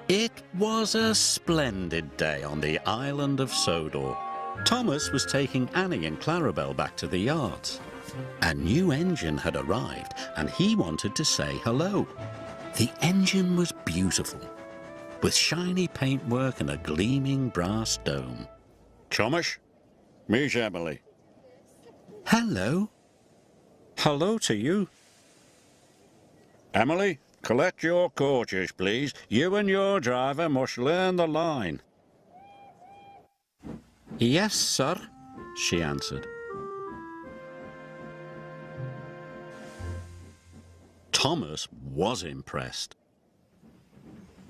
It was a splendid day on the island of Sodor. Thomas was taking Annie and Clarabel back to the yards. A new engine had arrived and he wanted to say hello. The engine was beautiful, with shiny paintwork and a gleaming brass dome. Thomas, meet Emily. Hello. Hello to you. Emily, collect your coaches, please. You and your driver must learn the line. Yes, sir, she answered. Thomas was impressed.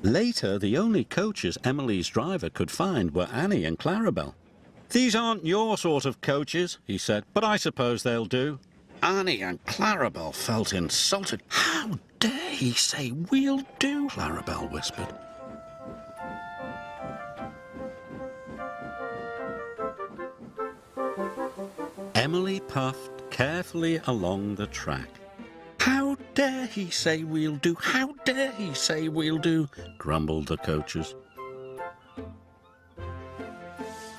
Later, the only coaches Emily's driver could find were Annie and Clarabel. "These aren't your sort of coaches," he said, "but I suppose they'll do." Annie and Clarabel felt insulted. "How dare he say we'll do?" Clarabel whispered. Emily puffed carefully along the track. "How dare he say we'll do? How dare he say we'll do?" grumbled the coaches.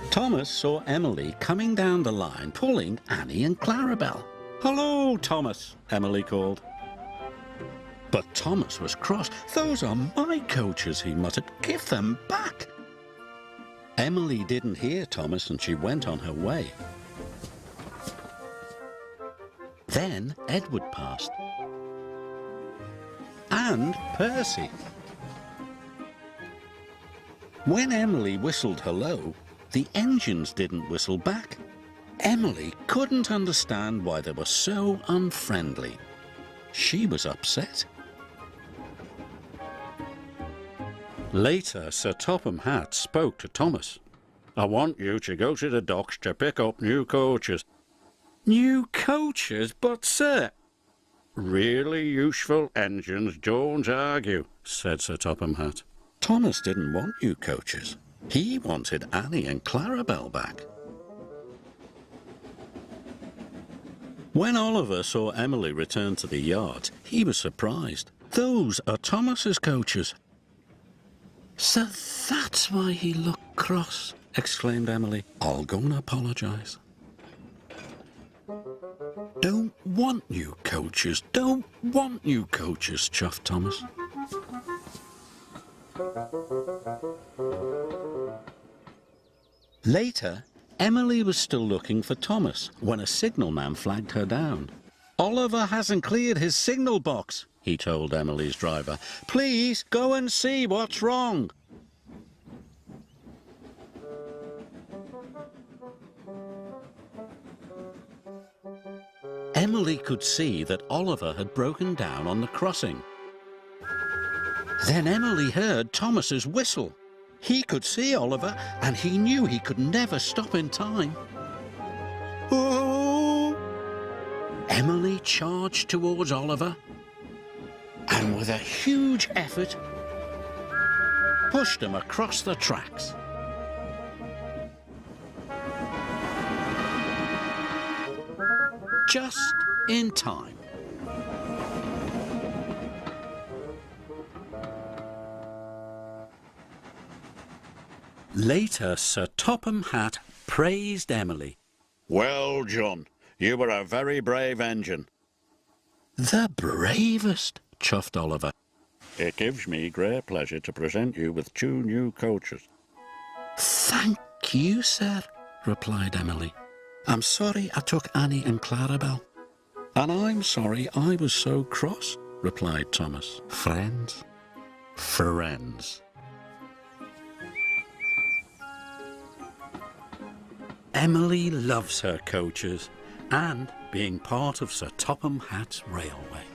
Thomas saw Emily coming down the line, pulling Annie and Clarabel. "Hello, Thomas," Emily called. But Thomas was cross. "Those are my coaches," he muttered. "Give them back." Emily didn't hear Thomas and she went on her way. Then Edward passed. And Percy. When Emily whistled hello, the engines didn't whistle back. Emily couldn't understand why they were so unfriendly. She was upset. Later, Sir Topham Hatt spoke to Thomas. I want you to go to the docks to pick up new coaches. New coaches? But, sir... Really useful engines, don't argue, said Sir Topham Hatt. Thomas didn't want new coaches. He wanted Annie and Clarabel back. When Oliver saw Emily return to the yard, he was surprised. "Those are Thomas's coaches." "So that's why he looked cross," exclaimed Emily. "I'll go and apologise." "Don't want new coaches, don't want new coaches," chuffed Thomas. Later, Emily was still looking for Thomas when a signalman flagged her down. "Oliver hasn't cleared his signal box," he told Emily's driver. "Please go and see what's wrong." Emily could see that Oliver had broken down on the crossing. Then Emily heard Thomas's whistle. He could see Oliver, and he knew he could never stop in time. Oh! Emily charged towards Oliver, and with a huge effort, pushed him across the tracks. Just in time. Later, Sir Topham Hatt praised Emily. "Well, John, you were a very brave engine." "The bravest," chuffed Oliver. "It gives me great pleasure to present you with 2 new coaches." "Thank you, sir," replied Emily. "I'm sorry I took Annie and Clarabel." "And I'm sorry I was so cross," replied Thomas. Friends? Friends. Emily loves her coaches and being part of Sir Topham Hatt's railway.